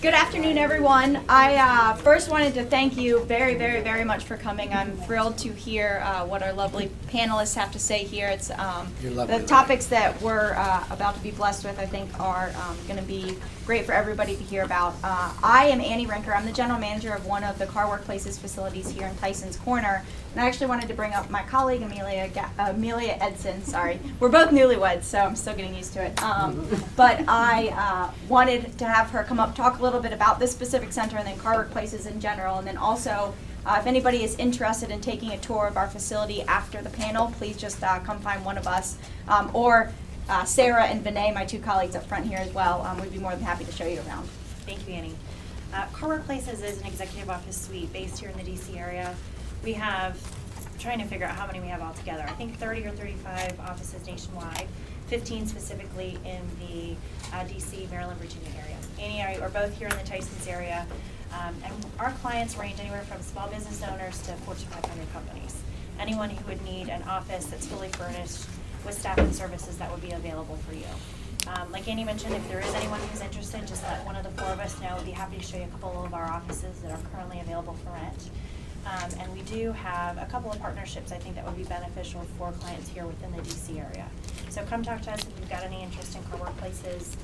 Good afternoon, everyone. I first wanted to thank you very, very, very much for coming. I'm thrilled to hear what our lovely panelists have to say here. It's the topics that we're about to be blessed with, I think, are going to be great for everybody to hear about. I am Annie Renker. I'm the general manager of one of the Car Workplaces facilities here in Tyson's Corner. And I actually wanted to bring up my colleague, Amelia Edson. Sorry. We're both newlyweds, so I'm still getting used to it. But I wanted to have her come up, talk a little bit about this specific center and then Car Workplaces in general. And then also, if anybody is interested in taking a tour of our facility after the panel, please just come find one of us. Or Sarah and Vinay, my two colleagues up front here as well, we'd be more than happy to show you around. Thank you, Annie. Car Workplaces is an executive office suite based here in the DC area. We have, trying to figure out how many we have altogether, I think 30 or 35 offices nationwide, 15 specifically in the DC, Maryland, Virginia area. Annie and I are both here in the Tysons area, and our clients range anywhere from small business owners to Fortune 500 companies. Anyone who would need an office that's fully furnished with staff and services that would be available for you. Like Annie mentioned, if there is anyone who's interested, just let one of the four of us know. We'd be happy to show you a couple of our offices that are currently available for rent. And we do have a couple of partnerships I think that would be beneficial for clients here within the DC area. So come talk to us if you've got any interest in Car Workplaces.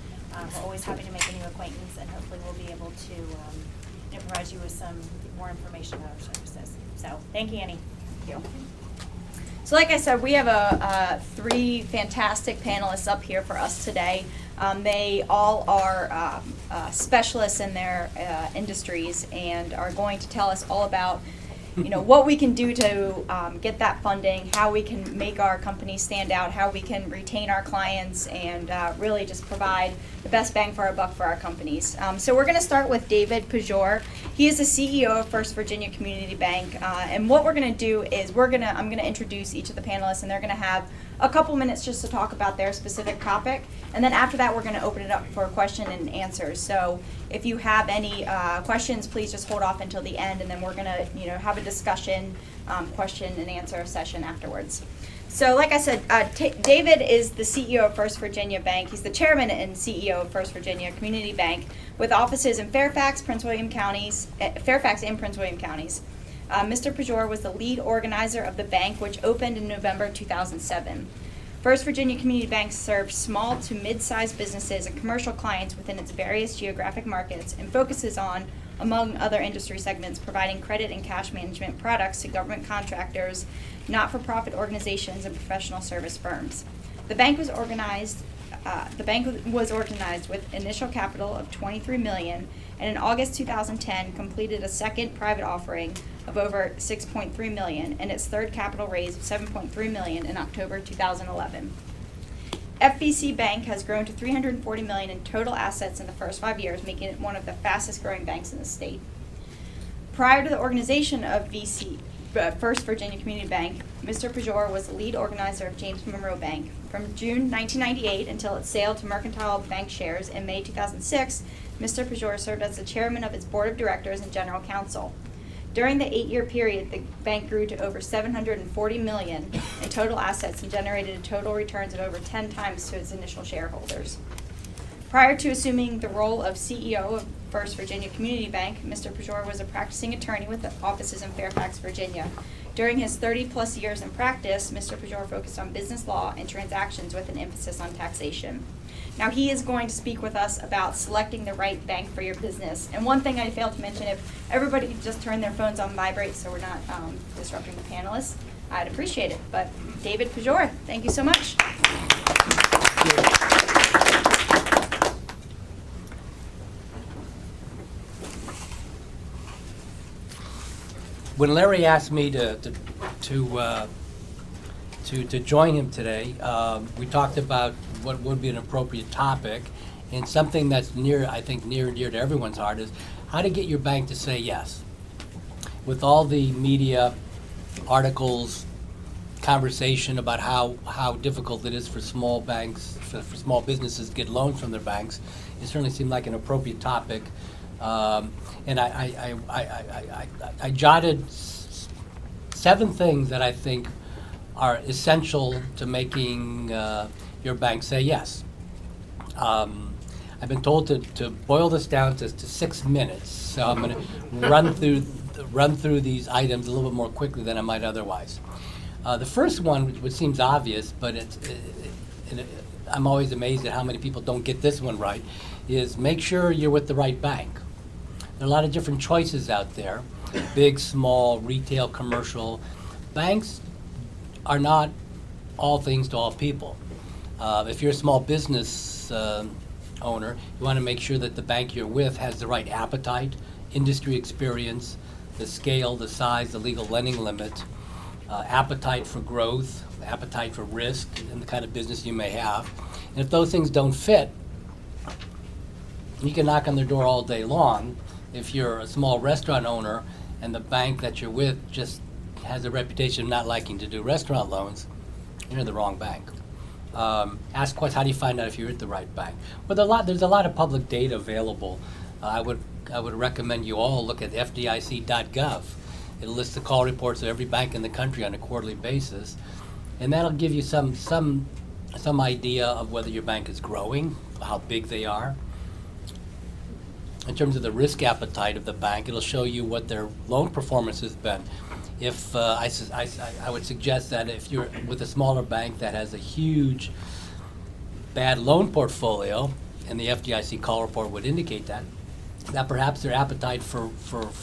We're always happy to make a new acquaintance, and hopefully we'll be able to provide you with some more information about our services. So thank you, Annie. Thank you. So like I said, we have three fantastic panelists up here for us today. They all are specialists in their industries and are going to tell us all about what we can do to get that funding, how we can make our company stand out, how we can retain our clients, and really just provide the best bang for our buck for our companies. So we're going to start with David Pujor. He is the CEO of First Virginia Community Bank, and what we're going to do is I'm going to introduce each of the panelists, and they're going to have a couple minutes just to talk about their specific topic, and then after that we're going to open it up for question and answers. So if you have any questions, please just hold off until the end, and then we're going to have a discussion, question and answer session afterwards. So like I said, David is the CEO of First Virginia Bank. He's the chairman and CEO of First Virginia Community Bank with offices in Fairfax, Prince William counties, Fairfax and Prince William counties. Mr. Pujor was the lead organizer of the bank, which opened in November 2007. First Virginia Community Bank serves small to mid-sized businesses and commercial clients within its various geographic markets and focuses on, among other industry segments, providing credit and cash management products to government contractors, not-for-profit organizations, and professional service firms. The bank was organized with initial capital of $23 million, and in August 2010 completed a second private offering of over $6.3 million and its third capital raise of $7.3 million in October 2011. FVC Bank has grown to $340 million in total assets in the first 5 years, making it one of the fastest growing banks in the state. Prior to the organization of First Virginia Community Bank, Mr. Pujor was the lead organizer of James Monroe Bank. From June 1998 until its sale to Mercantile Bank Shares in May 2006, Mr. Pujor served as the chairman of its board of directors and general counsel. During the 8-year period, the bank grew to over $740 million in total assets and generated total returns of over 10 times to its initial shareholders. Prior to assuming the role of CEO of First Virginia Community Bank, Mr. Pujor was a practicing attorney with offices in Fairfax, Virginia. During his 30-plus years in practice, Mr. Pujor focused on business law and transactions with an emphasis on taxation. Now he is going to speak with us about selecting the right bank for your business. And one thing I failed to mention, if everybody could just turn their phones on vibrate so we're not disrupting the panelists, I'd appreciate it. But David Pujor, thank you so much. When Larry asked me to join him today, we talked about what would be an appropriate topic, and something that's near and dear to everyone's heart is how to get your bank to say yes. With all the media articles, conversation about how difficult it is for small banks, for small businesses to get loans from their banks, it certainly seemed like an appropriate topic. And I jotted 7 things that I think are essential to making your bank say yes. I've been told to boil this down to 6 minutes, so I'm going to run through these items a little bit more quickly than I might otherwise. The first one, which seems obvious, but I'm always amazed at how many people don't get this one right, is make sure you're with the right bank. There are a lot of different choices out there, big, small, retail, commercial. Banks are not all things to all people. If you're a small business owner, you want to make sure that the bank you're with has the right appetite, industry experience, the scale, the size, the legal lending limit, appetite for growth, appetite for risk, and the kind of business you may have. And if those things don't fit, you can knock on their door all day long. If you're a small restaurant owner and the bank that you're with just has a reputation of not liking to do restaurant loans, you're in the wrong bank. Ask questions. How do you find out if you're at the right bank? Well, there's a lot of public data available. I would recommend you all look at FDIC.gov. It'll list the call reports of every bank in the country on a quarterly basis, and that'll give you some idea of whether your bank is growing, how big they are. In terms of the risk appetite of the bank, it'll show you what their loan performance has been. If I would suggest that if you're with a smaller bank that has a huge bad loan portfolio, and the FDIC call report would indicate that perhaps their appetite for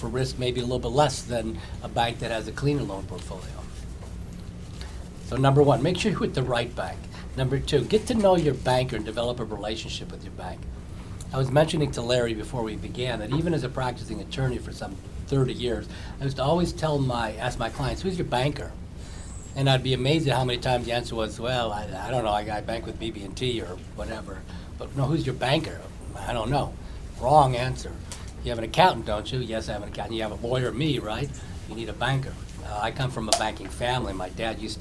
risk may be a little bit less than a bank that has a cleaner loan portfolio. So number one, make sure you're with the right bank. Number two, get to know your banker and develop a relationship with your bank. I was mentioning to Larry before we began that even as a practicing attorney for some 30 years, I used to always ask my clients, who's your banker? And I'd be amazed at how many times the answer was, well, I don't know, I bank with BB&T or whatever. But no, who's your banker? I don't know. Wrong answer. You have an accountant, don't you? Yes, I have an accountant. You have a lawyer, me, right? You need a banker. I come from a banking family. My dad was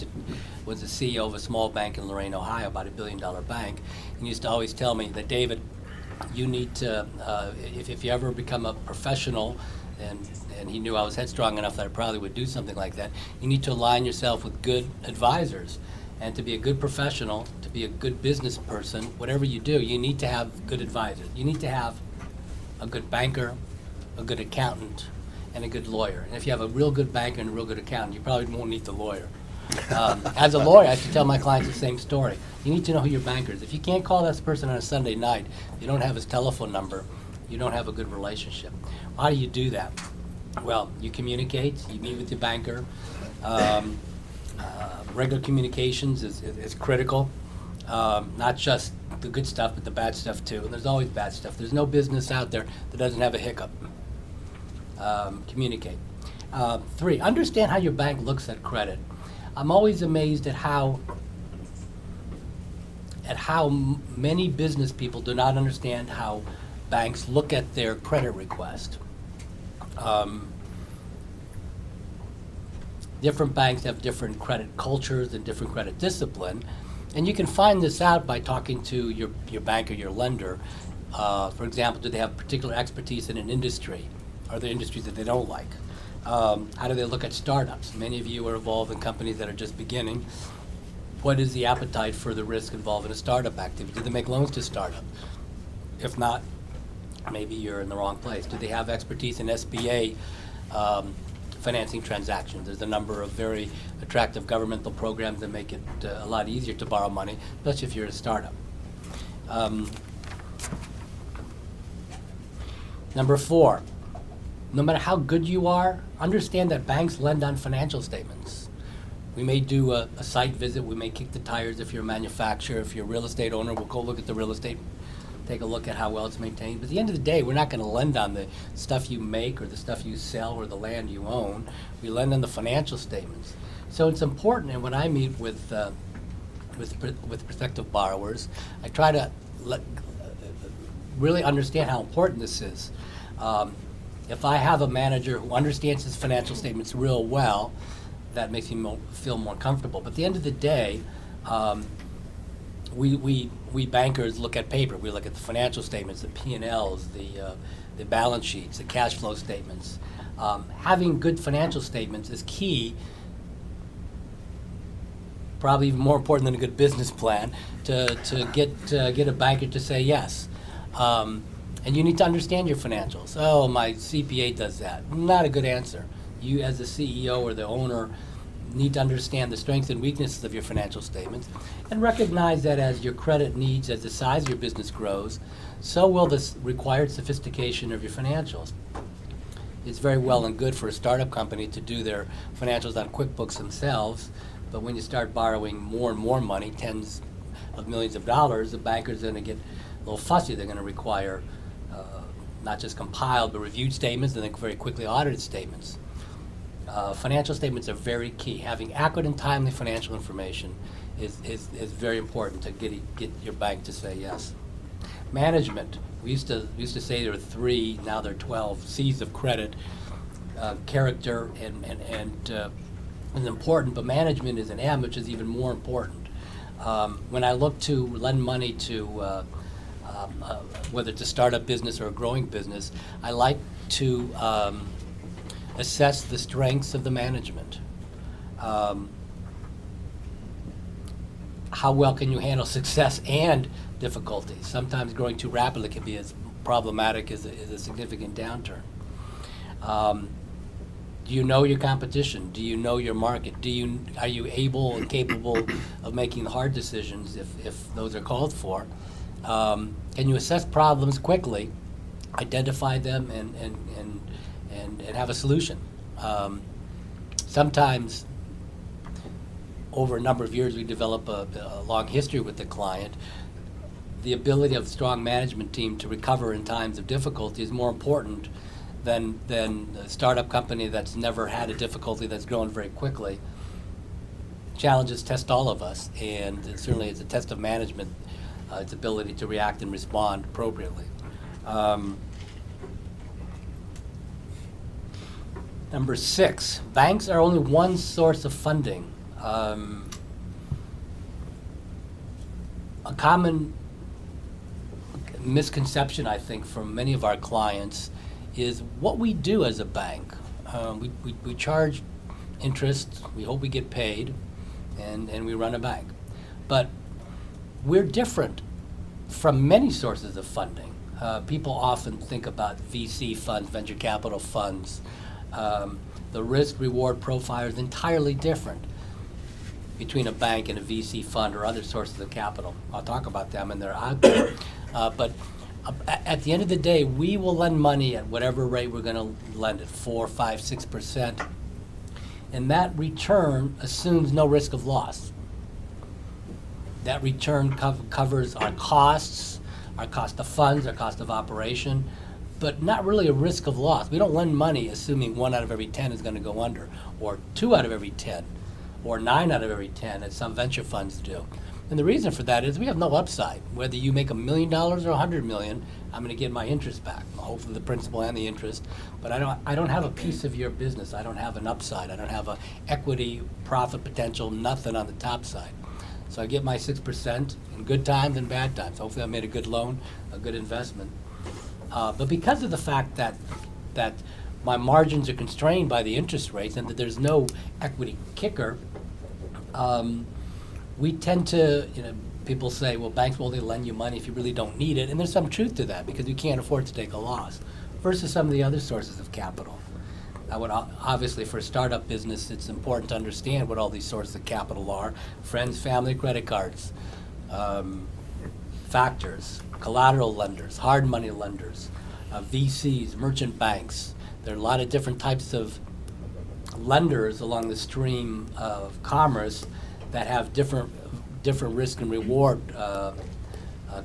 the CEO of a small bank in Lorain, Ohio, about $1 billion bank, and used to always tell me that, David, you need to, if you ever become a professional, and he knew I was headstrong enough that I probably would do something like that, you need to align yourself with good advisors. And to be a good professional, to be a good business person, whatever you do, you need to have good advisors. You need to have a good banker, a good accountant, and a good lawyer. And if you have a real good banker and a real good accountant, you probably won't need the lawyer. As a lawyer, I have to tell my clients the same story. You need to know who your banker is. If you can't call this person on a Sunday night, you don't have his telephone number, you don't have a good relationship. How do you do that? Well, you communicate, you meet with your banker. Regular communications is critical. Not just the good stuff, but the bad stuff too. And there's always bad stuff. There's no business out there that doesn't have a hiccup. Communicate. 3, understand how your bank looks at credit. I'm always amazed at how many business people do not understand how banks look at their credit request. Different banks have different credit cultures and different credit discipline, and you can find this out by talking to your bank or your lender. For example, do they have particular expertise in an industry? Are there industries that they don't like? How do they look at startups? Many of you are involved in companies that are just beginning. What is the appetite for the risk involved in a startup activity? Do they make loans to startups? If not, maybe you're in the wrong place. Do they have expertise in SBA financing transactions? There's a number of very attractive governmental programs that make it a lot easier to borrow money, especially if you're a startup. Number 4, no matter how good you are, understand that banks lend on financial statements. We may do a site visit, we may kick the tires if you're a manufacturer, if you're a real estate owner, we'll go look at the real estate, take a look at how well it's maintained. But at the end of the day, we're not going to lend on the stuff you make or the stuff you sell or the land you own. We lend on the financial statements. So it's important, and when I meet with prospective borrowers, I try to really understand how important this is. If I have a manager who understands his financial statements real well, that makes me feel more comfortable. But at the end of the day, we bankers look at paper. We look at the financial statements, the P&Ls, the balance sheets, the cash flow statements. Having good financial statements is key, probably even more important than a good business plan, to get a banker to say yes. And you need to understand your financials. Oh, my CPA does that. Not a good answer. You, as the CEO or the owner, need to understand the strengths and weaknesses of your financial statements and recognize that as your credit needs, as the size of your business grows, so will the required sophistication of your financials. It's very well and good for a startup company to do their financials on QuickBooks themselves, but when you start borrowing more and more money, tens of millions of dollars, the banker's going to get a little fussy. They're going to require not just compiled but reviewed statements and then very quickly audited statements. Financial statements are very key. Having accurate and timely financial information is very important to get your bank to say yes. Management. We used to say there were 3, now there are 12 C's of credit. Character is important, but management is an M, which is even more important. When I look to lend money to whether it's a startup business or a growing business, I like to assess the strengths of the management. How well can you handle success and difficulty? Sometimes growing too rapidly can be as problematic as a significant downturn. Do you know your competition? Do you know your market? Are you able and capable of making hard decisions if those are called for? Can you assess problems quickly, identify them, and have a solution? Sometimes, over a number of years, we develop a long history with the client. The ability of a strong management team to recover in times of difficulty is more important than a startup company that's never had a difficulty that's grown very quickly. Challenges test all of us, and certainly it's a test of management, its ability to react and respond appropriately. Number 6, banks are only one source of funding. A common misconception, I think, from many of our clients is what we do as a bank. We charge interest, we hope we get paid, and we run a bank. But we're different from many sources of funding. People often think about VC funds, venture capital funds. The risk-reward profile is entirely different between a bank and a VC fund or other sources of capital. I'll talk about them, and they're out there. But at the end of the day, we will lend money at whatever rate we're going to lend it, 4, 5, 6%. And that return assumes no risk of loss. That return covers our costs, our cost of funds, our cost of operation, but not really a risk of loss. We don't lend money assuming 1 out of every 10 is going to go under, or 2 out of every 10, or 9 out of every 10, as some venture funds do. And the reason for that is we have no upside. Whether you make $1 million or $100 million, I'm going to get my interest back, hopefully the principal and the interest. But I don't have a piece of your business. I don't have an upside. I don't have a equity, profit potential, nothing on the top side. So I get my 6% in good times and bad times. Hopefully I made a good loan, a good investment. But because of the fact that my margins are constrained by the interest rates and that there's no equity kicker, we tend to, people say, well, banks will only lend you money if you really don't need it. And there's some truth to that because you can't afford to take a loss versus some of the other sources of capital. I would obviously, for a startup business, it's important to understand what all these sources of capital are: friends, family, credit cards, factors, collateral lenders, hard money lenders, VCs, merchant banks. There are a lot of different types of lenders along the stream of commerce that have different risk and reward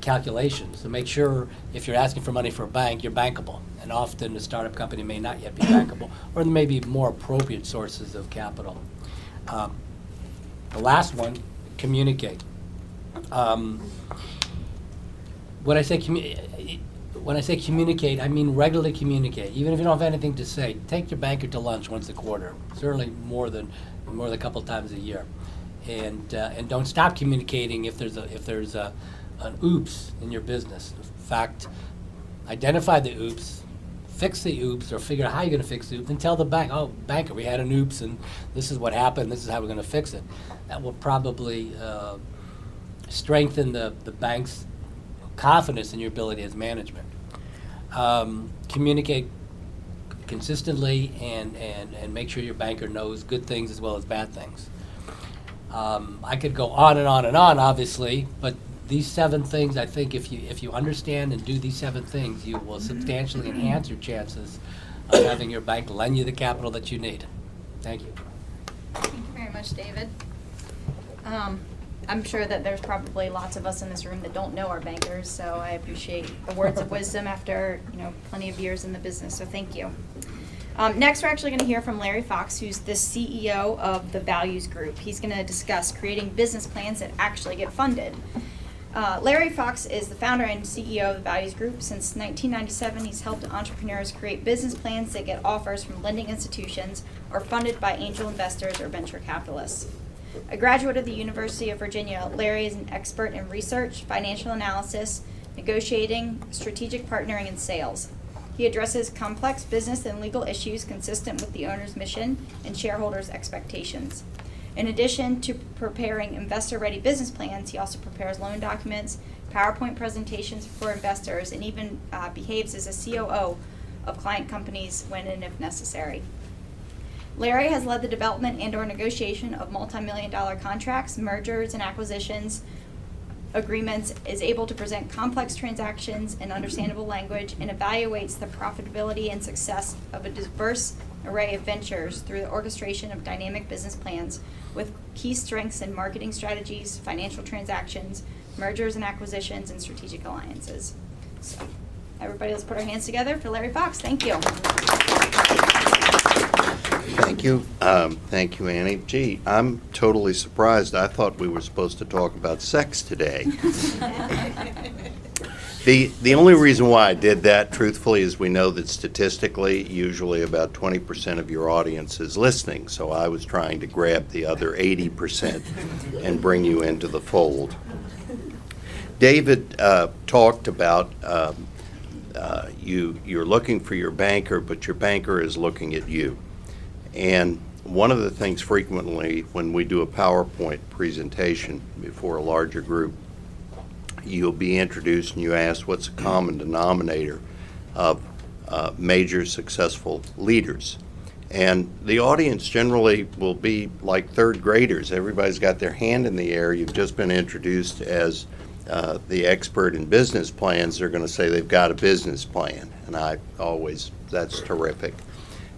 calculations. So make sure if you're asking for money for a bank, you're bankable. And often a startup company may not yet be bankable, or there may be more appropriate sources of capital. The last one, communicate. When I say communicate, I mean regularly communicate. Even if you don't have anything to say, take your banker to lunch once a quarter. Certainly more than a couple times a year, and don't stop communicating if there's an oops in your business. In fact, identify the oops, fix the oops, or figure out how you're going to fix the oops, and tell the bank, oh, banker, we had an oops, and this is what happened. This is how we're going to fix it. That will probably strengthen the bank's confidence in your ability as management. Communicate consistently and make sure your banker knows good things as well as bad things. I could go on and on and on, obviously, but these 7 things, I think if you understand and do these 7 things, you will substantially enhance your chances of having your bank lend you the capital that you need. Thank you. Thank you very much, David. I'm sure that there's probably lots of us in this room that don't know our bankers, so I appreciate the words of wisdom after, plenty of years in the business, so thank you. Next, we're actually going to hear from Larry Fox, who's the CEO of the Values Group. He's going to discuss creating business plans that actually get funded. Larry Fox is the founder and CEO of the Values Group. Since 1997, he's helped entrepreneurs create business plans that get offers from lending institutions or funded by angel investors or venture capitalists. A graduate of the University of Virginia, Larry is an expert in research, financial analysis, negotiating, strategic partnering, and sales. He addresses complex business and legal issues consistent with the owner's mission and shareholders' expectations. In addition to preparing investor-ready business plans, he also prepares loan documents, PowerPoint presentations for investors, and even behaves as a COO of client companies when and if necessary. Larry has led the development and/or negotiation of multi-million-dollar contracts, mergers and acquisitions, agreements, is able to present complex transactions in understandable language, and evaluates the profitability and success of a diverse array of ventures through the orchestration of dynamic business plans with key strengths in marketing strategies, financial transactions, mergers and acquisitions, and strategic alliances. So, everybody, let's put our hands together for Larry Fox. Thank you. Thank you. Thank you, Annie. Gee, I'm totally surprised. I thought we were supposed to talk about sex today. The only reason why I did that, truthfully, is we know that statistically, usually about 20% of your audience is listening. So I was trying to grab the other 80% and bring you into the fold. David talked about you're looking for your banker, but your banker is looking at you. And one of the things frequently when we do a PowerPoint presentation before a larger group, you'll be introduced and you ask what's a common denominator of major successful leaders. And the audience generally will be like third graders. Everybody's got their hand in the air. You've just been introduced as the expert in business plans. They're going to say they've got a business plan. And that's terrific.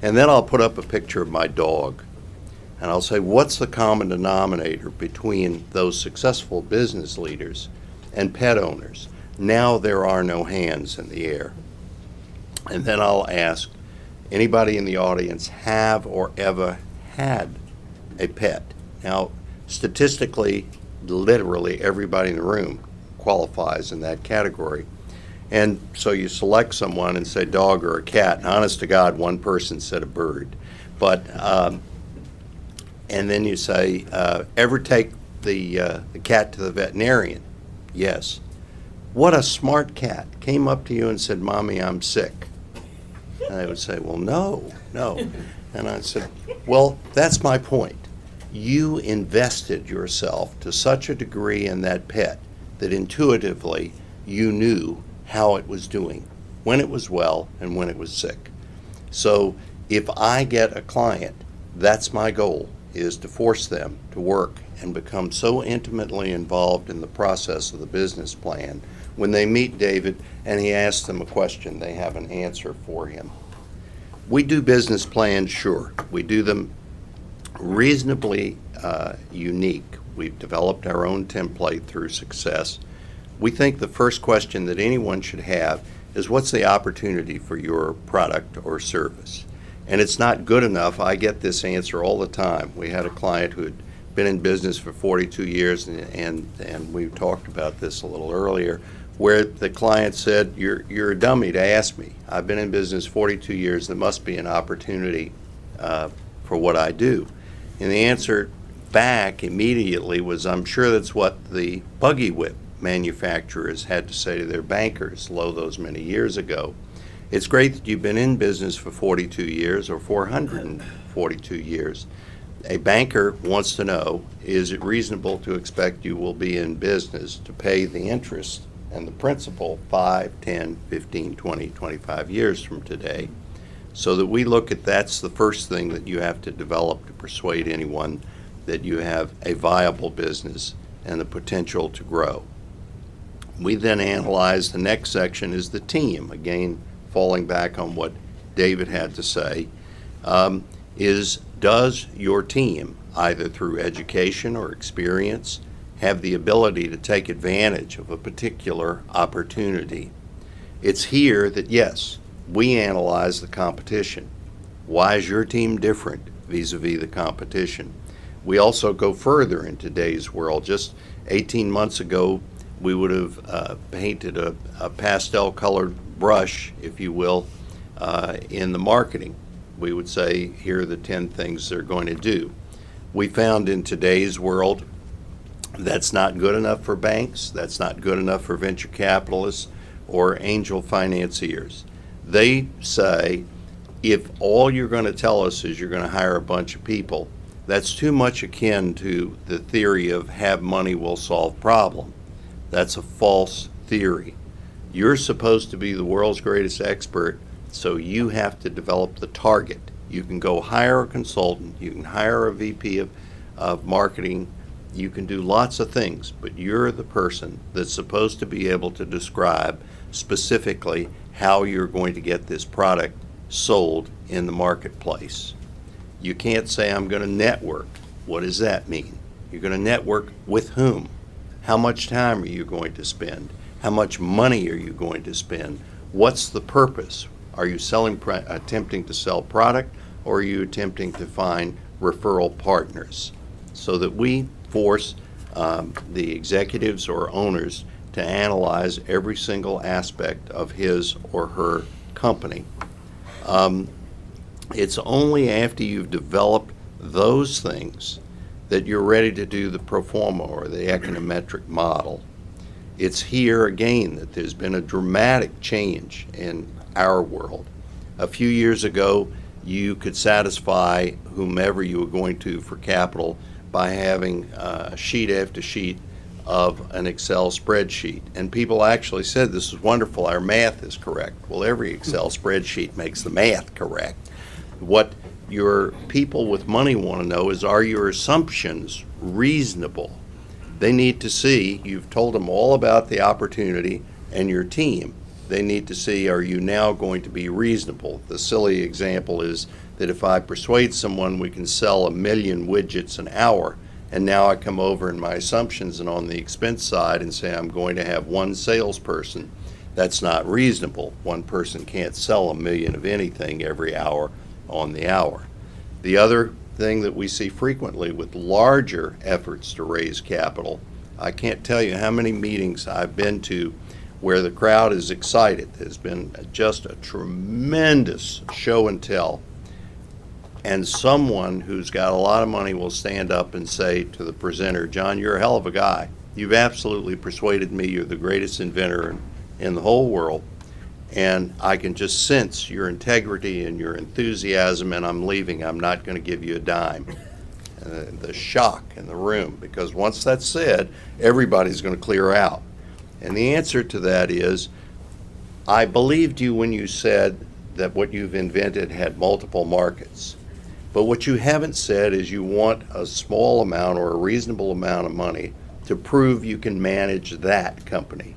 And then I'll put up a picture of my dog. And I'll say, what's the common denominator between those successful business leaders and pet owners? Now there are no hands in the air. And then I'll ask, anybody in the audience have or ever had a pet? Now, statistically, literally everybody in the room qualifies in that category. And so you select someone and say dog or a cat. And honest to God, one person said a bird. But and then you say, ever take the cat to the veterinarian? Yes. What a smart cat came up to you and said, Mommy, I'm sick. And I would say, well, no. And I said, well, that's my point. You invested yourself to such a degree in that pet that intuitively you knew how it was doing, when it was well and when it was sick. So if I get a client, that's my goal, is to force them to work and become so intimately involved in the process of the business plan. When they meet David and he asks them a question, they have an answer for him. We do business plans, sure. We do them reasonably unique. We've developed our own template through success. We think the first question that anyone should have is, what's the opportunity for your product or service? And it's not good enough. I get this answer all the time. We had a client who had been in business for 42 years, and we talked about this a little earlier, where the client said, you're a dummy to ask me. I've been in business 42 years. There must be an opportunity for what I do. And the answer back immediately was, I'm sure that's what the buggy whip manufacturers had to say to their bankers those many years ago. It's great that you've been in business for 42 years or 442 years. A banker wants to know, is it reasonable to expect you will be in business to pay the interest and the principal 5, 10, 15, 20, 25 years from today, so that we look at that's the first thing that you have to develop to persuade anyone that you have a viable business and the potential to grow. We then analyze the next section is the team. Again, falling back on what David had to say, does your team, either through education or experience, have the ability to take advantage of a particular opportunity? It's here that, yes, we analyze the competition. Why is your team different vis-a-vis the competition? We also go further in today's world. Just 18 months ago, we would have painted a pastel-colored brush, if you will, in the marketing. We would say, here are the 10 things they're going to do. We found in today's world that's not good enough for banks, that's not good enough for venture capitalists or angel financiers. They say, if all you're going to tell us is you're going to hire a bunch of people, that's too much akin to the theory of have money will solve problem. That's a false theory. You're supposed to be the world's greatest expert, so you have to develop the target. You can go hire a consultant, you can hire a VP of marketing, you can do lots of things, but you're the person that's supposed to be able to describe specifically how you're going to get this product sold in the marketplace. You can't say, I'm going to network. What does that mean? You're going to network with whom? How much time are you going to spend? How much money are you going to spend? What's the purpose? Are you attempting to sell product, or are you attempting to find referral partners? So that we force the executives or owners to analyze every single aspect of his or her company. It's only after you've developed those things that you're ready to do the pro forma or the econometric model. It's here again that there's been a dramatic change in our world. A few years ago, you could satisfy whomever you were going to for capital by having sheet after sheet of an Excel spreadsheet. And people actually said, this is wonderful, our math is correct. Well, every Excel spreadsheet makes the math correct. What your people with money want to know is, are your assumptions reasonable? They need to see, you've told them all about the opportunity and your team. They need to see, are you now going to be reasonable? The silly example is that if I persuade someone we can sell 1 million widgets an hour, and now I come over in my assumptions and on the expense side and say I'm going to have one salesperson, that's not reasonable. One person can't sell 1 million of anything every hour on the hour. The other thing that we see frequently with larger efforts to raise capital, I can't tell you how many meetings I've been to where the crowd is excited. There's been just a tremendous show and tell. And someone who's got a lot of money will stand up and say to the presenter, John, you're a hell of a guy. You've absolutely persuaded me. You're the greatest inventor in the whole world. And I can just sense your integrity and your enthusiasm, and I'm leaving. I'm not going to give you a dime. The shock in the room, because once that's said, everybody's going to clear out. And the answer to that is, I believed you when you said that what you've invented had multiple markets. But what you haven't said is you want a small amount or a reasonable amount of money to prove you can manage that company.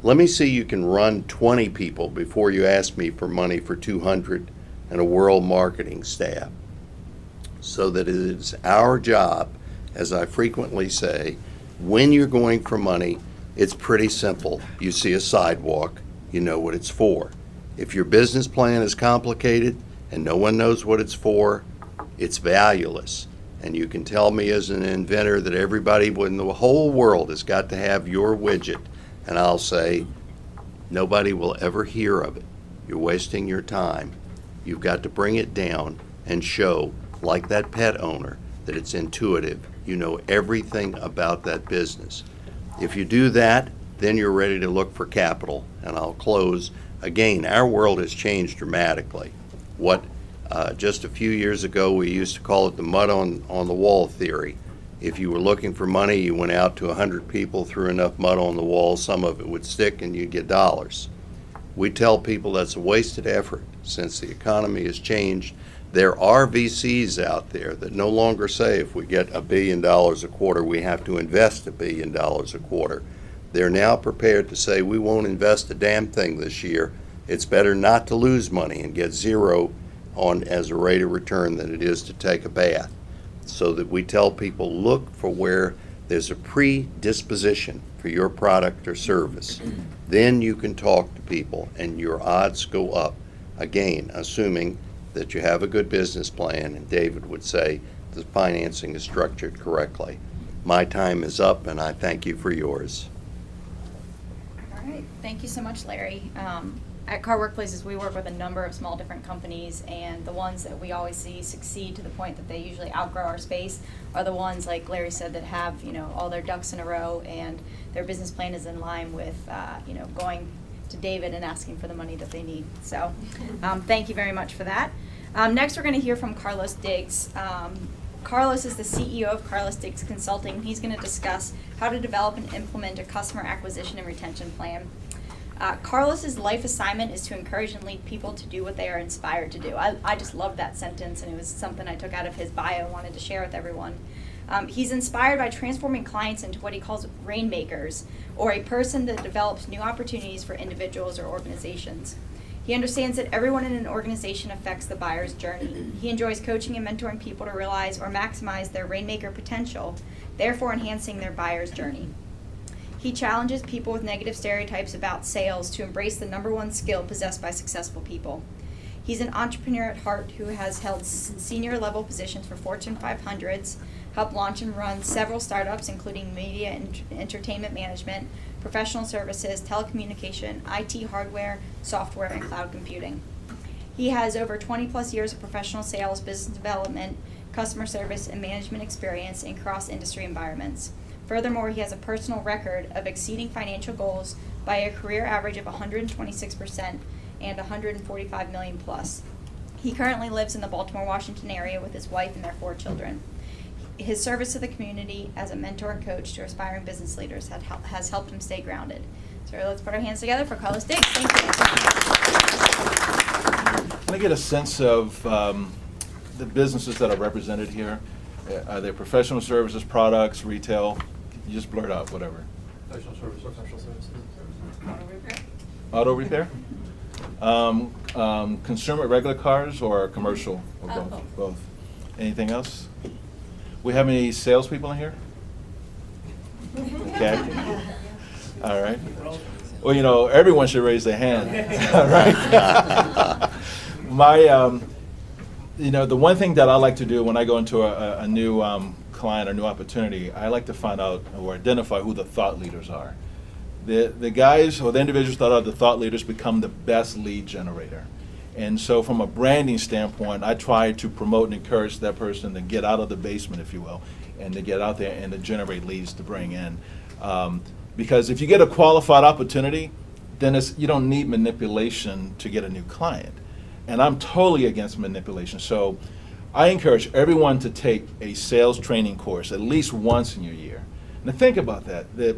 Let me see you can run 20 people before you ask me for money for 200 and a world marketing staff. So that it is our job, as I frequently say, when you're going for money, it's pretty simple. You see a sidewalk, you know what it's for. If your business plan is complicated and no one knows what it's for, it's valueless. And you can tell me as an inventor that everybody in the whole world has got to have your widget, and I'll say, nobody will ever hear of it. You're wasting your time. You've got to bring it down and show, like that pet owner, that it's intuitive. You know everything about that business. If you do that, then you're ready to look for capital. And I'll close. Again, our world has changed dramatically. What just a few years ago we used to call it the mud on the wall theory. If you were looking for money, you went out to 100 people, threw enough mud on the wall, some of it would stick and you'd get dollars. We tell people that's a wasted effort. Since the economy has changed, there are VCs out there that no longer say if we get $1 billion a quarter, we have to invest $1 billion a quarter. They're now prepared to say we won't invest a damn thing this year. It's better not to lose money and get zero on as a rate of return than it is to take a bath. So that we tell people, look for where there's a predisposition for your product or service. Then you can talk to people and your odds go up. Again, assuming that you have a good business plan, and David would say the financing is structured correctly. My time is up, and I thank you for yours. All right, thank you so much, Larry. At Car Workplaces, we work with a number of small different companies, and the ones that we always see succeed to the point that they usually outgrow our space are the ones, like Larry said, that have, all their ducks in a row and their business plan is in line with, going to David and asking for the money that they need. So, thank you very much for that. Next, we're going to hear from Carlos Diggs. Carlos is the CEO of Carlos Diggs Consulting. He's going to discuss how to develop and implement a customer acquisition and retention plan. Carlos's life assignment is to encourage and lead people to do what they are inspired to do. I just love that sentence, and it was something I took out of his bio and wanted to share with everyone. He's inspired by transforming clients into what he calls rainmakers, or a person that develops new opportunities for individuals or organizations. He understands that everyone in an organization affects the buyer's journey. He enjoys coaching and mentoring people to realize or maximize their rainmaker potential, therefore enhancing their buyer's journey. He challenges people with negative stereotypes about sales to embrace the #1 skill possessed by successful people. He's an entrepreneur at heart who has held senior level positions for Fortune 500s, helped launch and run several startups including media and entertainment management, professional services, telecommunication, IT hardware, software, and cloud computing. He has over 20 plus years of professional sales, business development, customer service, and management experience in cross-industry environments. Furthermore, he has a personal record of exceeding financial goals by a career average of 126% and 145 million plus. He currently lives in the Baltimore, Washington area with his wife and their 4 children. His service to the community as a mentor and coach to aspiring business leaders has helped him stay grounded. So let's put our hands together for Carlos Diggs. Thank you. Can I get a sense of the businesses that are represented here? Are they professional services, products, retail? You just blurt out whatever. Professional services. Auto repair? Consumer, regular cars, or commercial, or both? Both. Both. Anything else? We have any salespeople in here? Okay. All right. Well, everyone should raise their hand. All right. The one thing that I like to do when I go into a new client or new opportunity, I like to find out or identify who the thought leaders are. The guys or the individuals that are the thought leaders become the best lead generator. And so from a branding standpoint, I try to promote and encourage that person to get out of the basement, if you will, and to get out there and to generate leads to bring in. Because if you get a qualified opportunity, then you don't need manipulation to get a new client. And I'm totally against manipulation. So I encourage everyone to take a sales training course at least once in your year. Now think about that. The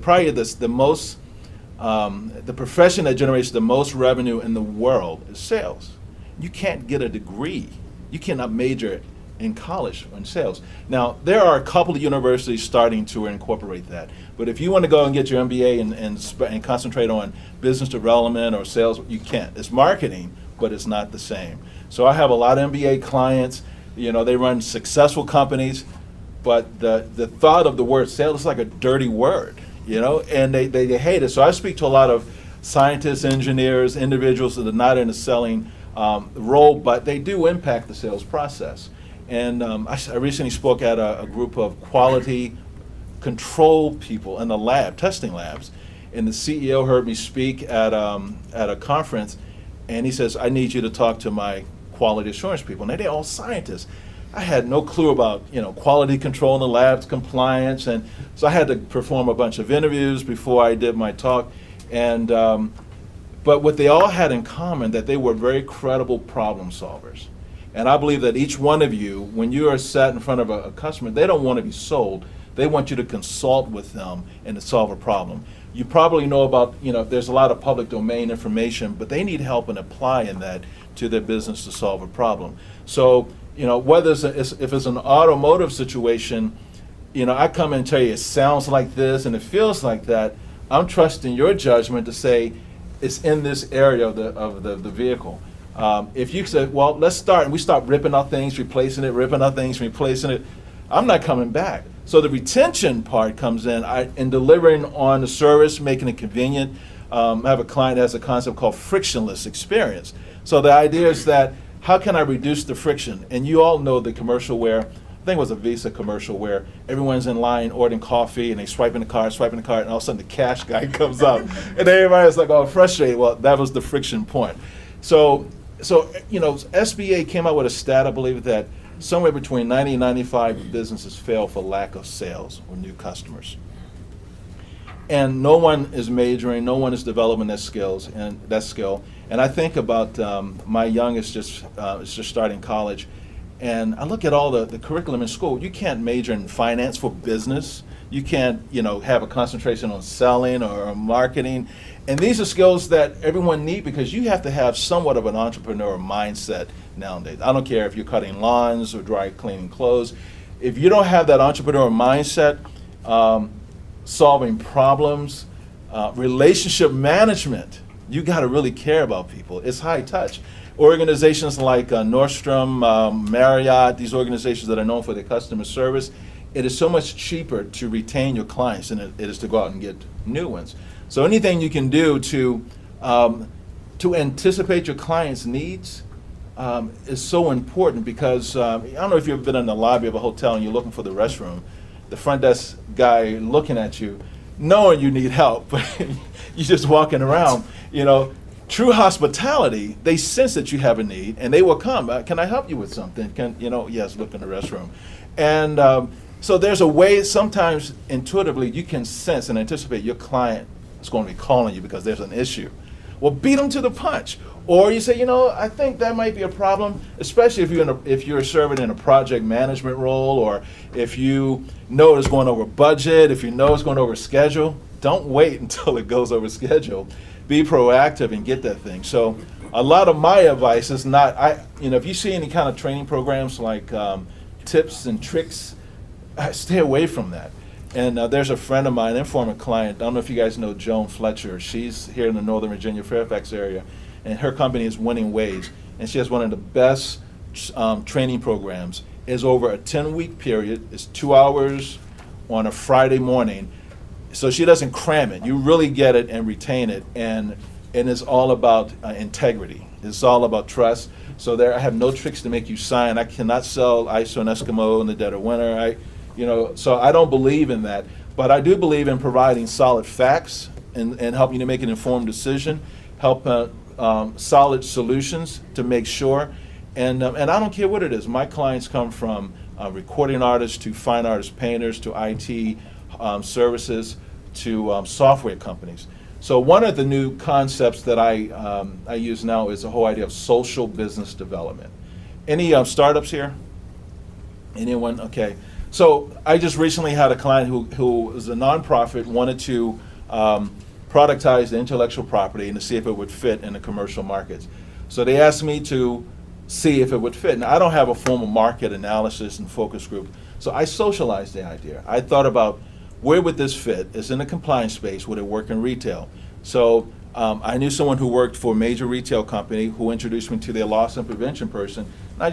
profession that generates the most revenue in the world is sales. You can't get a degree. You cannot major in college in sales. Now, there are a couple of universities starting to incorporate that. But if you want to go and get your MBA and concentrate on business development or sales, you can't. It's marketing, but it's not the same. So I have a lot of MBA clients. They run successful companies, but the thought of the word sales is like a dirty word, and they hate it. So I speak to a lot of scientists, engineers, individuals that are not in a selling role, but they do impact the sales process. And I recently spoke at a group of quality control people in the lab, testing labs, and the CEO heard me speak at a conference, and he says, "I need you to talk to my quality assurance people." Now they're all scientists. I had no clue about quality control in the labs, compliance, and so I had to perform a bunch of interviews before I did my talk. And but what they all had in common, that they were very credible problem solvers. And I believe that each one of you, when you are sat in front of a customer, they don't want to be sold. They want you to consult with them and to solve a problem. You probably know about, there's a lot of public domain information, but they need help in applying that to their business to solve a problem. So, whether if it's an automotive situation, I come and tell you it sounds like this and it feels like that. I'm trusting your judgment to say it's in this area of the vehicle. If you say, well, let's start, and we start ripping out things, replacing it, ripping out things, replacing it, I'm not coming back. So the retention part comes in delivering on the service, making it convenient. I have a client that has a concept called frictionless experience. So the idea is that how can I reduce the friction? And you all know the commercial where, I think it was a Visa commercial where everyone's in line ordering coffee and they swiping the card, and all of a sudden the cash guy comes up and everybody's like, oh, frustrated. Well, that was the friction point. So SBA came out with a stat, I believe, that somewhere between 90 and 95 businesses fail for lack of sales or new customers. And no one is majoring, no one is developing that skill. And I think about my youngest is just starting college, and I look at all the curriculum in school. You can't major in finance for business. You can't, have a concentration on selling or marketing. And these are skills that everyone needs because you have to have somewhat of an entrepreneurial mindset nowadays. I don't care if you're cutting lawns or dry cleaning clothes. If you don't have that entrepreneurial mindset, solving problems, relationship management, you got to really care about people. It's high touch. Organizations like Nordstrom, Marriott, these organizations that are known for their customer service, it is so much cheaper to retain your clients than it is to go out and get new ones. So anything you can do to anticipate your clients' needs is so important because I don't know if you've been in the lobby of a hotel and you're looking for the restroom, the front desk guy looking at you, knowing you need help, but you're just walking around, True hospitality, they sense that you have a need and they will come. Can I help you with something? Yes, look in the restroom. And so there's a way, sometimes intuitively, you can sense and anticipate your client is going to be calling you because there's an issue. Well, beat them to the punch. Or you say, I think that might be a problem, especially if you're serving in a project management role, or if you know it's going over budget, if you know it's going over schedule. Don't wait until it goes over schedule. Be proactive and get that thing. So a lot of my advice is not, if you see any kind of training programs like tips and tricks, stay away from that. And there's a friend of mine, informal client, I don't know if you guys know Joan Fletcher. She's here in the Northern Virginia, Fairfax area, and her company is Winning Ways. And she has one of the best training programs. It's over a 10-week period. It's 2 hours on a Friday morning. So she doesn't cram it. You really get it and retain it. And it's all about integrity. It's all about trust. So I have no tricks to make you sign. I cannot sell ice to an Eskimo in the dead of winter. So I don't believe in that. But I do believe in providing solid facts and helping you to make an informed decision, help solid solutions to make sure. And I don't care what it is. My clients come from recording artists to fine artists, painters to IT services to software companies. So one of the new concepts that I use now is the whole idea of social business development. Any startups here? Anyone? Okay. So I just recently had a client who was a nonprofit, wanted to productize the intellectual property and to see if it would fit in the commercial markets. So they asked me to see if it would fit. Now, I don't have a formal market analysis and focus group, so I socialized the idea. I thought about where would this fit? It's in the compliance space. Would it work in retail? So I knew someone who worked for a major retail company who introduced me to their loss and prevention person. And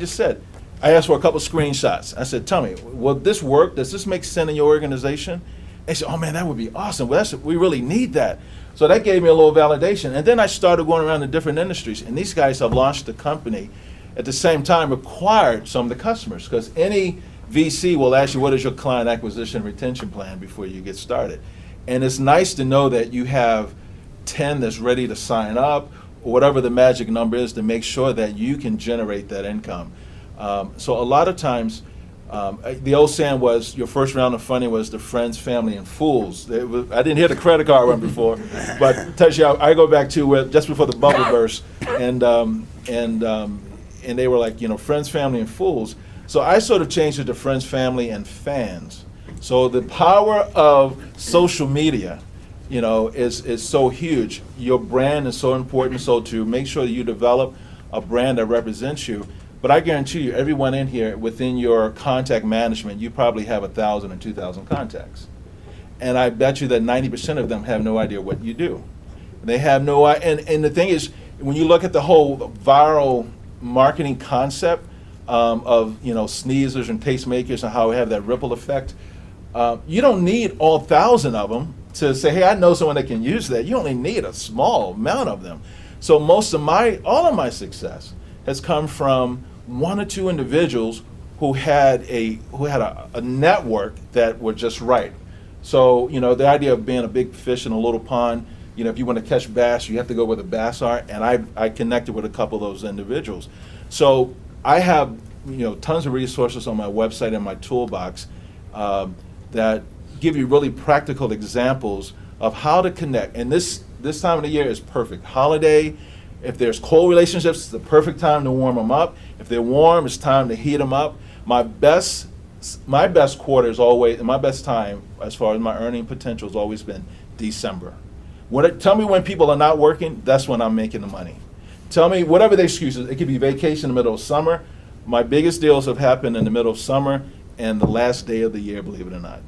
I asked for a couple screenshots. I said, tell me, will this work? Does this make sense in your organization? They said, oh man, that would be awesome. We really need that. So that gave me a little validation. And then I started going around to different industries. And these guys have launched a company at the same time, acquired some of the customers, because any VC will ask you, what is your client acquisition retention plan before you get started? And it's nice to know that you have 10 that's ready to sign up, or whatever the magic number is, to make sure that you can generate that income. So a lot of times, the old saying was, your first round of funding was the friends, family, and fools. I didn't hear the credit card one before, but touch you, I go back to just before the bubble burst, and they were like, friends, family, and fools. So I sort of changed it to friends, family, and fans, So the power of social media, you know, is so huge. Your brand is so important, so to make sure that you develop a brand that represents you. But I guarantee you, everyone in here, within your contact management, you probably have 1,000 or 2,000 contacts. And I bet you that 90% of them have no idea what you do. They have no idea. And the thing is, when you look at the whole viral marketing concept of, you know, sneezers and tastemakers and how we have that ripple effect, you don't need all 1,000 of them to say, hey, I know someone that can use that. You only need a small amount of them. So all of my success has come from 1 or 2 individuals who had a network that were just right. So, you know, the idea of being a big fish in a little pond, you know, if you want to catch bass, you have to go where the bass are, and I connected with a couple of those individuals. So I have, you know, tons of resources on my website and my toolbox that give you really practical examples of how to connect. And this time of the year is perfect. Holiday, if there's cold relationships, it's the perfect time to warm them up. If they're warm, it's time to heat them up. My best quarter is always, and my best time as far as my earning potential has always been December. Tell me when people are not working, that's when I'm making the money. Tell me whatever the excuses. It could be vacation in the middle of summer. My biggest deals have happened in the middle of summer and the last day of the year, believe it or not.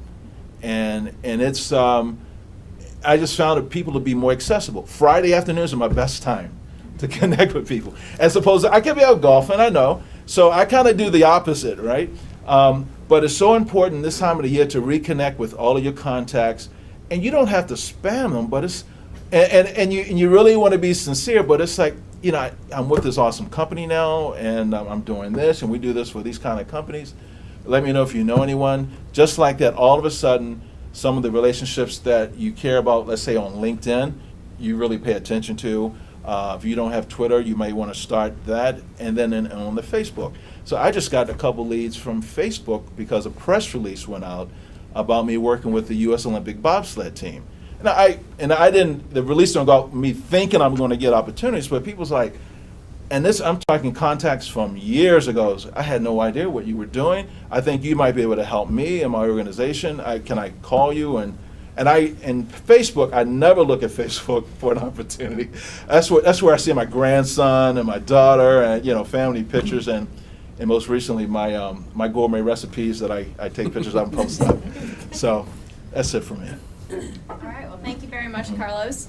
And it's I just found people to be more accessible. Friday afternoons are my best time to connect with people, as opposed to I could be out golfing, I know. So I kind of do the opposite, right? But it's so important this time of the year to reconnect with all of your contacts, and you don't have to spam them, but it's and you really want to be sincere, but it's like, you know, I'm with this awesome company now, and I'm doing this, and we do this for these kind of companies. Let me know if you know anyone. Just like that, all of a sudden, some of the relationships that you care about, let's say on LinkedIn, you really pay attention to. If you don't have Twitter, you may want to start that, and then on the Facebook. So I just got a couple leads from Facebook because a press release went out about me working with the U.S. Olympic bobsled team. The release don't go out me thinking I'm going to get opportunities, but people's like, and this, I'm talking contacts from years ago. I had no idea what you were doing. I think you might be able to help me and my organization. Can I call you? And Facebook, I never look at Facebook for an opportunity. That's where I see my grandson and my daughter and, you know, family pictures and most recently my gourmet recipes that I take pictures of and post up. So that's it for me. All right, well, thank you very much, Carlos.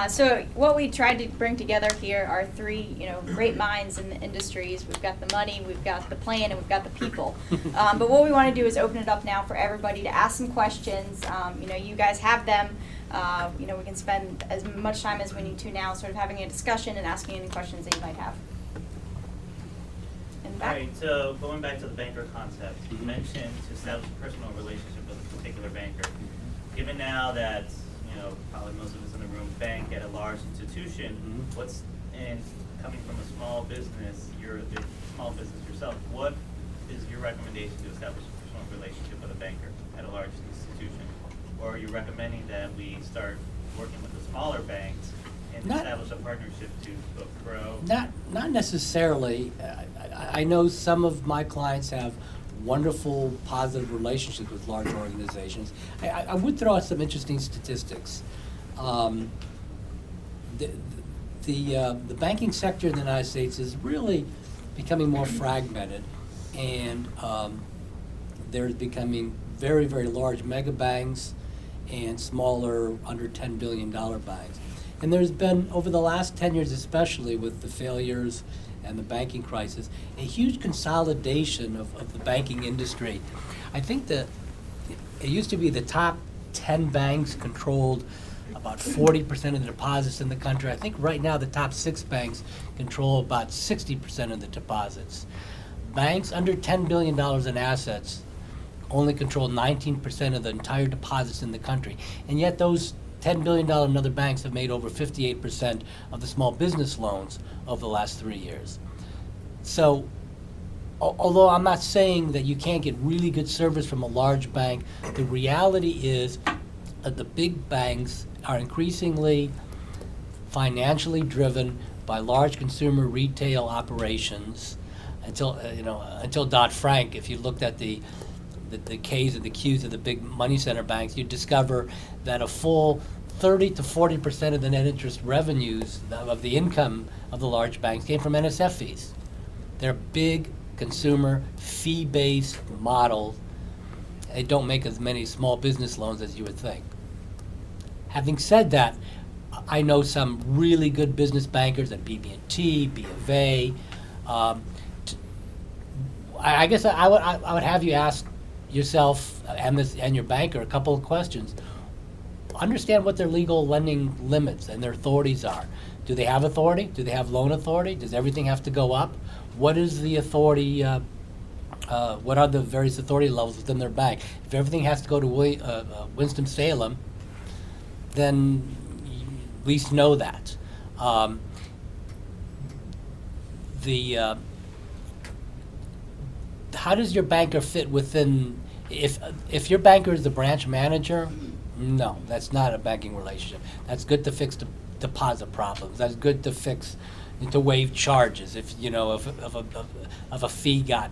So what we tried to bring together here are 3, you know, great minds in the industries. We've got the money, we've got the plan, and we've got the people. But what we want to do is open it up now for everybody to ask some questions. You know, you guys have them. You know, we can spend as much time as we need to now sort of having a discussion and asking any questions that you might have. In the back. Right, so going back to the banker concept, you mentioned to establish a personal relationship with a particular banker. Given now that, you know, probably most of us in the room bank at a large institution, and coming from a small business, you're a small business yourself, what is your recommendation to establish a personal relationship with a banker at a large institution? Or are you recommending that we start working with the smaller banks and establish a partnership to both grow? Not necessarily. I know some of my clients have wonderful, positive relationships with large organizations. I would throw out some interesting statistics. The banking sector in the United States is really becoming more fragmented, and there's becoming very, very large mega banks and smaller, under $10 billion banks. And there's been, over the last 10 years especially, with the failures and the banking crisis, a huge consolidation of the banking industry. I think that it used to be the top 10 banks controlled about 40% of the deposits in the country. I think right now the top 6 banks control about 60% of the deposits. Banks under $10 billion in assets only control 19% of the entire deposits in the country. And yet those $10 billion and other banks have made over 58% of the small business loans over the last 3 years. So, although I'm not saying that you can't get really good service from a large bank, the reality is that the big banks are increasingly financially driven by large consumer retail operations. Until Dodd-Frank, if you looked at the the Ks and the Qs of the big money center banks, you discover that a full 30 to 40% of the net interest revenues of the income of the large banks came from NSF fees. They're big consumer fee-based models. They don't make as many small business loans as you would think. Having said that, I know some really good business bankers at BB&T, B of A. I guess I would have you ask yourself and your banker a couple of questions. Understand what their legal lending limits and their authorities are. Do they have authority? Do they have loan authority? Does everything have to go up? What is the authority? What are the various authority levels within their bank? If everything has to go to Winston-Salem, then you at least know that. How does your banker fit within? If your banker is the branch manager, no, that's not a banking relationship. That's good to fix deposit problems. That's good to fix, to waive charges if a fee got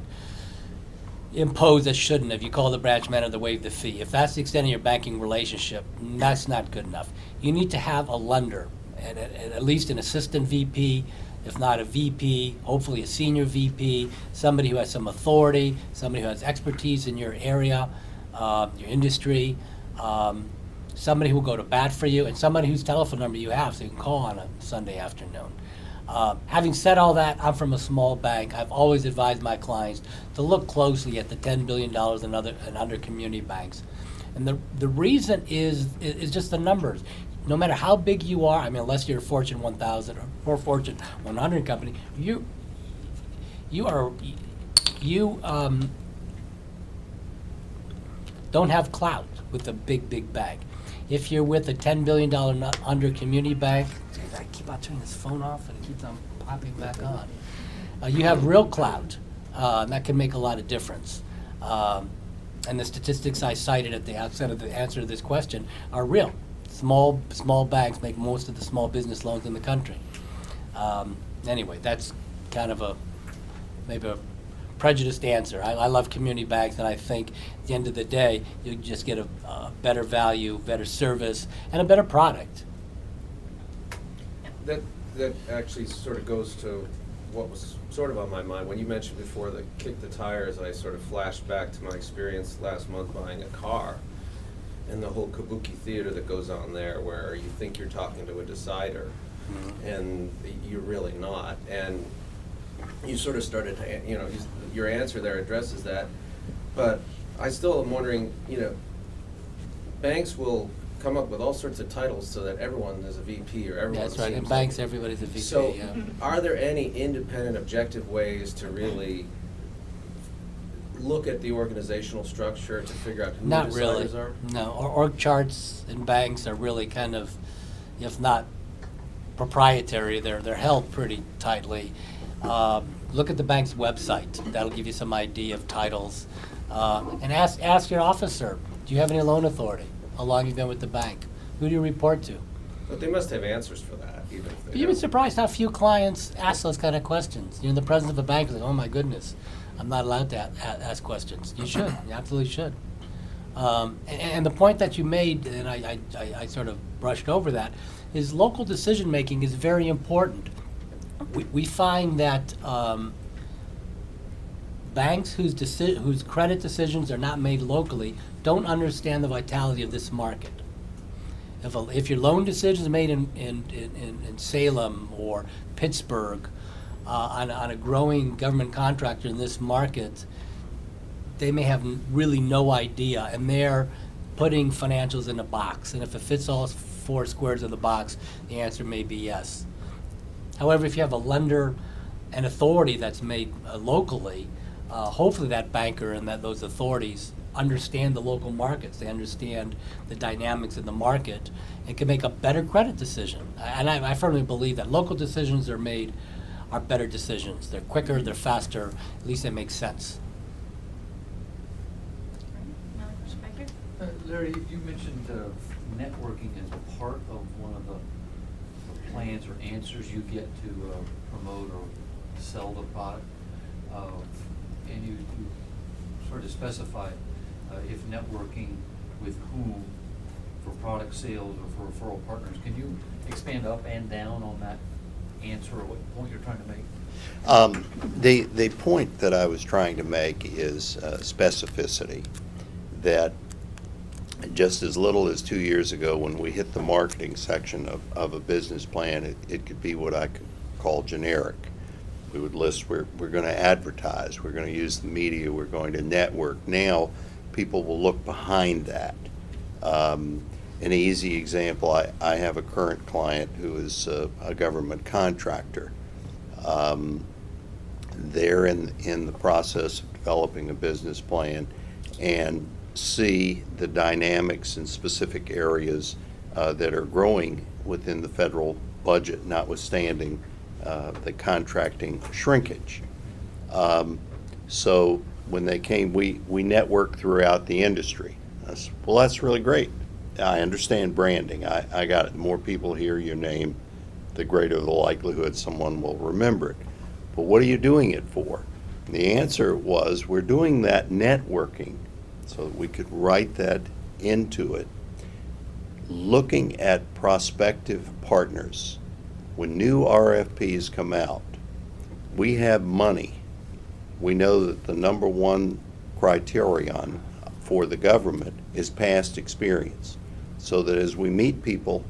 imposed that shouldn't have. You call the branch manager to waive the fee. If that's the extent of your banking relationship, that's not good enough. You need to have a lender, and at least an assistant VP, if not a VP, hopefully a senior VP, somebody who has some authority, somebody who has expertise in your area, your industry, somebody who will go to bat for you, and somebody whose telephone number you have so you can call on a Sunday afternoon. Having said all that, I'm from a small bank. I've always advised my clients to look closely at the $10 billion and under community banks. And the reason is just the numbers. No matter how big you are, I mean, unless you're a Fortune 1000 or Fortune 100 company, you don't have clout with a big bank. If you're with a $10 billion under community bank, I keep on turning this phone off and it keeps on popping back on. You have real clout. That can make a lot of difference. And the statistics I cited at the outset of the answer to this question are real. Small banks make most of the small business loans in the country. Anyway, that's kind of maybe a prejudiced answer. I love community banks, and I think at the end of the day, you just get a better value, better service, and a better product. That actually sort of goes to what was sort of on my mind. When you mentioned before the kick the tires, I sort of flashed back to my experience last month buying a car and the whole kabuki theater that goes on there where you think you're talking to a decider and you're really not. And you sort of started to, your answer there addresses that. But I still am wondering, banks will come up with all sorts of titles so that everyone is a VP or everyone. That's right. In banks, everybody's a VP. So, yeah. Are there any independent, objective ways to really look at the organizational structure to figure out who Not the really. deciders are? No. Org charts in banks are really kind of, if not proprietary, they're held pretty tightly. Look at the bank's website. That'll give you some idea of titles. And ask your officer, do you have any loan authority? How long you've been with the bank? Who do you report to? But they must have answers for that, even if they You'd be don't. surprised how few clients ask those kind of questions. You're in the presence of a bank, like, oh my goodness, I'm not allowed to ask questions. You should. You absolutely should. And the point that you made, and I sort of brushed over that, is local decision making is very important. We find that banks whose credit decisions are not made locally don't understand the vitality of this market. If your loan decision is made in Salem or Pittsburgh on a growing government contractor in this market, they may have really no idea, and they're putting financials in a box. And if it fits all 4 squares of the box, the answer may be yes. However, if you have a lender and authority that's made locally, hopefully that banker and those authorities understand the local markets. They understand the dynamics in the market and can make a better credit decision. And I firmly believe that local decisions are better decisions. They're quicker, they're faster, at least they make sense. Another question back here? Larry, you mentioned networking as part of one of the plans or answers you get to promote or sell the product. And you sort of specified if networking with whom for product sales or for referral partners. Can you expand up and down on that answer or what point you're trying to make? The point that I was trying to make is specificity, that just as little as 2 years ago when we hit the marketing section of a business plan, it could be what I could call generic. We would list, we're going to advertise, we're going to use the media, we're going to network. Now, people will look behind that. An easy example, I have a current client who is a government contractor. They're in the process of developing a business plan and see the dynamics in specific areas that are growing within the federal budget, notwithstanding the contracting shrinkage. So when they came, we networked throughout the industry. I said, well, that's really great. I understand branding. I got it. The more people hear your name, the greater the likelihood someone will remember it. But what are you doing it for? And the answer was, we're doing that networking so that we could write that into it, looking at prospective partners. When new RFPs come out, we have money. We know that the number one criterion for the government is past experience, so that as we meet people,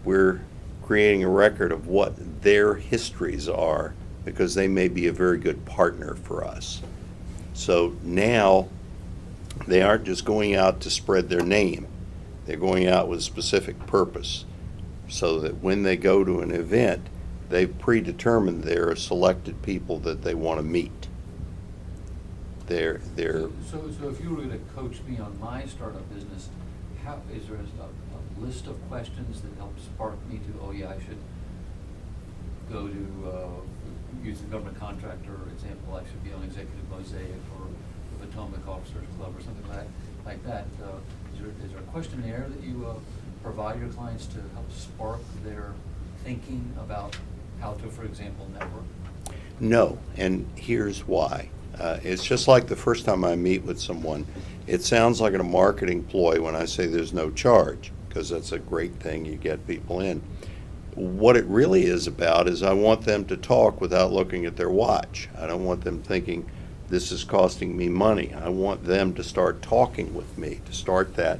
we're creating a record of what their histories are, because they may be a very good partner for us. So now, they aren't just going out to spread their name. They're going out with a specific purpose, so that when they go to an event, they've predetermined there are selected people that they want to meet. They're So if you were to coach me on my startup business, how, is there a list of questions that help spark me to, oh yeah, I should go to, use the government contractor example, I should be on Executive Mosaic or the Potomac Officers Club or something like that. Is there a questionnaire that you provide your clients to help spark their thinking about how to, for example, network? No, and here's why. It's just like the first time I meet with someone, it sounds like a marketing ploy when I say there's no charge, because that's a great thing, you get people in. What it really is about is I want them to talk without looking at their watch. I don't want them thinking, this is costing me money. I want them to start talking with me, to start that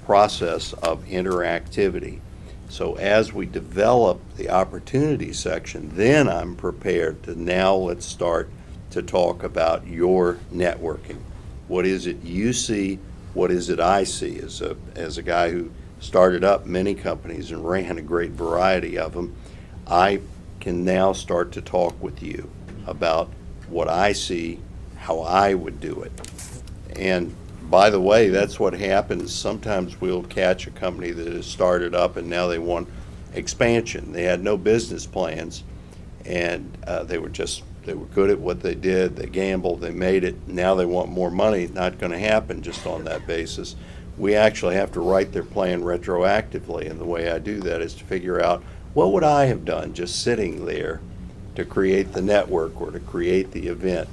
process of interactivity. So as we develop the opportunity section, then I'm prepared to now let's start to talk about your networking. What is it you see? What is it I see? As a guy who started up many companies and ran a great variety of them, I can now start to talk with you about what I see, how I would do it. And by the way, that's what happens. Sometimes we'll catch a company that has started up and now they want expansion. They had no business plans, and they were good at what they did. They gambled, they made it. Now they want more money. Not going to happen just on that basis. We actually have to write their plan retroactively, and the way I do that is to figure out, what would I have done just sitting there to create the network or to create the event?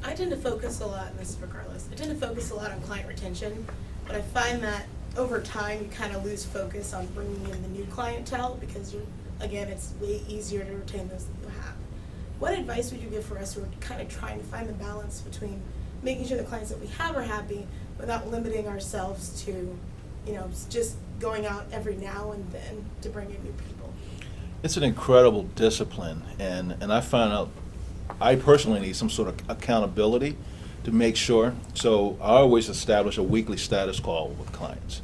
I tend to focus a lot, and this is for Carlos, I tend to focus a lot on client retention, but I find that over time you kind of lose focus on bringing in the new clientele, because again, it's way easier to retain those that you have. What advice would you give for us who are kind of trying to find the balance between making sure the clients that we have are happy without limiting ourselves to, just going out every now and then to bring in new people? It's an incredible discipline, and I found out I personally need some sort of accountability to make sure. So I always establish a weekly status call with clients.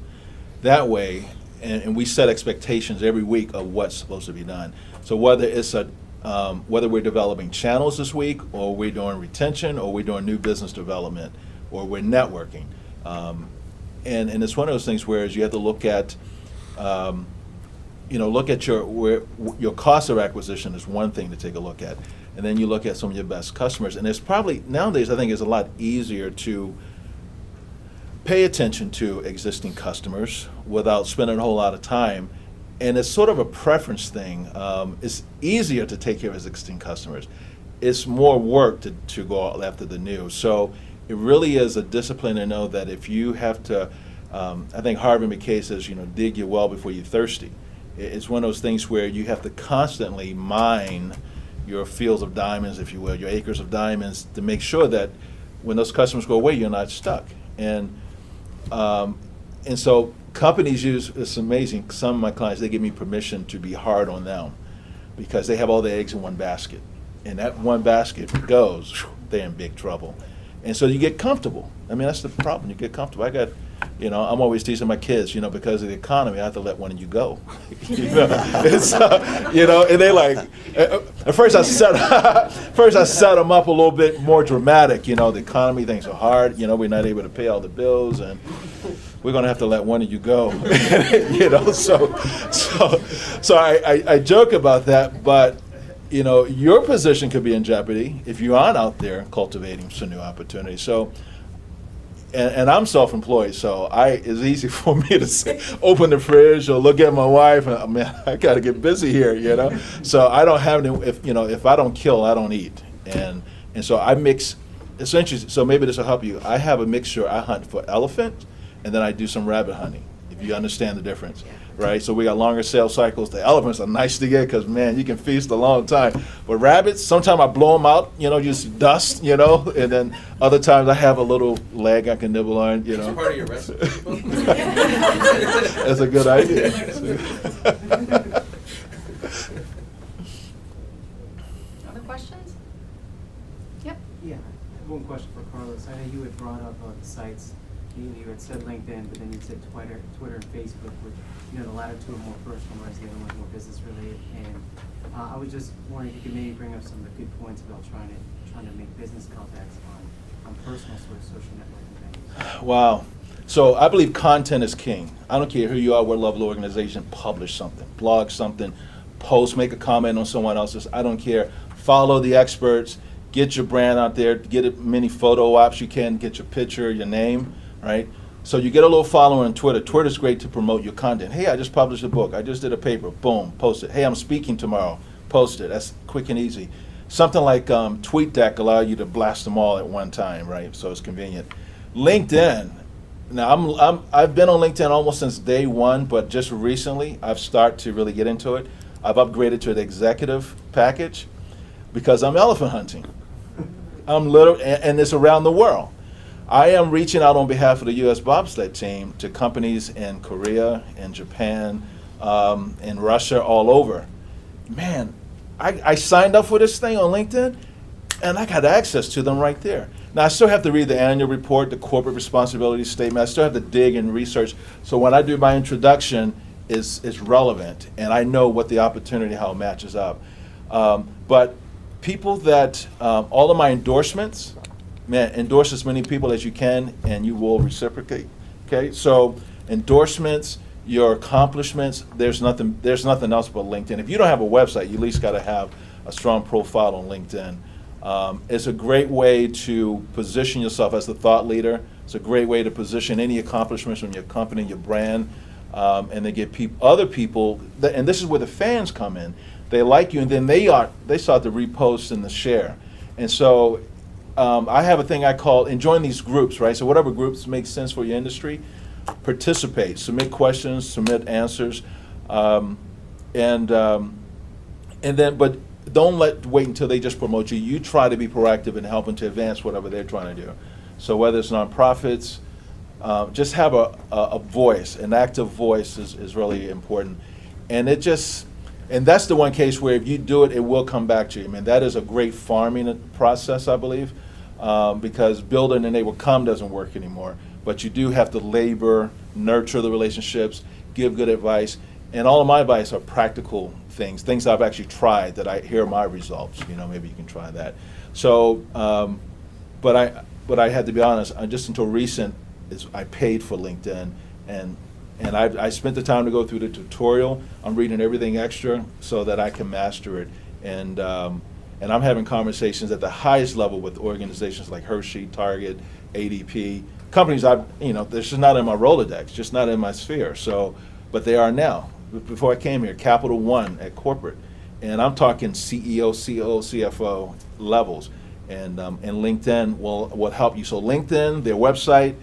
That way, and we set expectations every week of what's supposed to be done. So whether it's whether we're developing channels this week, or we're doing retention, or we're doing new business development, or we're networking, and it's one of those things where you have to look at, look at your cost of acquisition is one thing to take a look at, and then you look at some of your best customers. And it's probably nowadays, I think, it's a lot easier to pay attention to existing customers without spending a whole lot of time. And it's sort of a preference thing. It's easier to take care of existing customers. it's more work to go after the new. So it really is a discipline to know that if you have to, I think Harvey McKay says, dig your well before you're thirsty. It's one of those things where you have to constantly mine your fields of diamonds, if you will, your acres of diamonds, to make sure that when those customers go away, you're not stuck. And so companies it's amazing, some of my clients, they give me permission to be hard on them because they have all their eggs in one basket. And that one basket goes, they're in big trouble. And so you get comfortable. I mean, that's the problem. You get comfortable. I'm always teaching my kids, because of the economy, I have to let one of you go. And they like, at first I set them up a little bit more dramatic. The economy, things are hard. We're not able to pay all the bills, and we're going to have to let one of you go. So I joke about that, but your position could be in jeopardy if you aren't out there cultivating some new opportunities. So, and I'm self-employed, so it's easy for me to say, open the fridge or look at my wife, and man, I got to get busy here, So I don't have any. If I don't kill, I don't eat, and so I mix. Essentially, so maybe this will help you. I have a mixture. I hunt for elephant, and then I do some rabbit hunting. If you understand the difference. Right, so we got longer sales cycles. The elephants are nice to get because, man, you can feast a long time. But rabbits, sometimes I blow them out, just dust, and then other times I have a little leg I can nibble on, It's part of your recipe book. That's a good idea. Other questions? Yep. Yeah, I have one question for Carlos. I know you had brought up the sites. You had said LinkedIn, but then you said Twitter and Facebook, which, the latter two are more personal, whereas the other one's more business related. And I was just wondering if you could maybe bring up some of the good points about trying to make business contacts on personal sort of social networking things. Wow. So I believe content is king. I don't care who you are, what level of organization, publish something, blog something, post, make a comment on someone else's. I don't care. Follow the experts, get your brand out there, get as many photo ops you can, get your picture, your name. Right? So you get a little following on Twitter. Twitter's great to promote your content. Hey, I just published a book. I just did a paper. Boom, post it. Hey, I'm speaking tomorrow. Post it. That's quick and easy. Something like TweetDeck allow you to blast them all at one time, right? So it's convenient. LinkedIn. Now I've been on LinkedIn almost since day one, but just recently I've started to really get into it. I've upgraded to an executive package because I'm elephant hunting. I'm literally, and it's around the world. I am reaching out on behalf of the U.S. bobsled team to companies in Korea, in Japan, in Russia, all over. Man, I signed up for this thing on LinkedIn, and I got access to them right there. Now, I still have to read the annual report, the corporate responsibility statement. I still have to dig and research. So when I do my introduction, it's relevant, and I know what the opportunity, how it matches up. But people that, all of my endorsements, man, endorse as many people as you can, and you will reciprocate. Okay, so endorsements, your accomplishments. There's nothing else but LinkedIn. If you don't have a website, you at least got to have a strong profile on LinkedIn. It's a great way to position yourself as the thought leader. It's a great way to position any accomplishments from your company, your brand, and they get other people. And this is where the fans come in. They like you, and then they start to repost and to share. And so I have a thing I call join these groups, right? So whatever groups make sense for your industry, participate, submit questions, submit answers, and then but don't wait until they just promote you. You try to be proactive in helping to advance whatever they're trying to do. So whether it's nonprofits, just have a voice, an active voice is really important, and that's the one case where if you do it, it will come back to you. I mean, that is a great farming process, I believe, because building and they will come doesn't work anymore. But you do have to labor, nurture the relationships, give good advice. And all of my advice are practical things I've actually tried that here are my results. Maybe you can try that. So, but I had to be honest, just until recent, I paid for LinkedIn, and I spent the time to go through the tutorial. I'm reading everything extra so that I can master it. And I'm having conversations at the highest level with organizations like Hershey, Target, ADP, companies they're just not in my Rolodex, just not in my sphere. So, but they are now. Before I came here, Capital One at corporate, and I'm talking CEO, COO, CFO levels, and LinkedIn will help you. So LinkedIn, their website,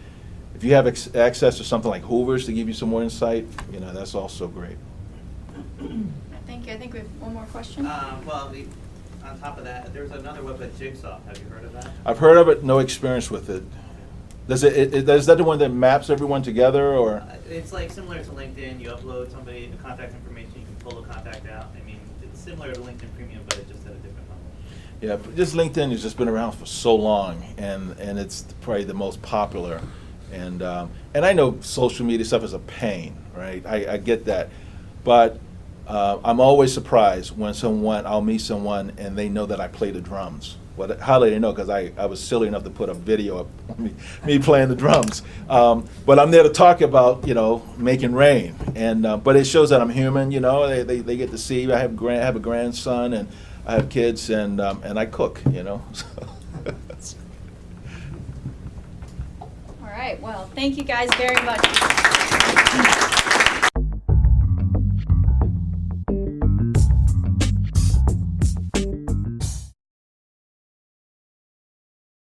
if you have access to something like Hoover's to give you some more insight, that's also great. Thank you. I think we have one more question. On top of that, there's another website, Jigsaw. Have you heard of that? I've heard of it, no experience with it. Is that the one that maps everyone together, or? It's like similar to LinkedIn. You upload somebody, the contact information, you can pull the contact out. I mean, it's similar to LinkedIn Premium, but it's just at a different level. Yeah, but just LinkedIn has just been around for so long, and it's probably the most popular. And I know social media stuff is a pain, right? I get that, but I'm always surprised when I'll meet someone and they know that I play the drums. How do they know? Because I was silly enough to put a video of me playing the drums. But I'm there to talk about, making rain. And but it shows that I'm human. They get to see. I have a grandson, and I have kids, and I cook. So. All right. Well, thank you guys very much.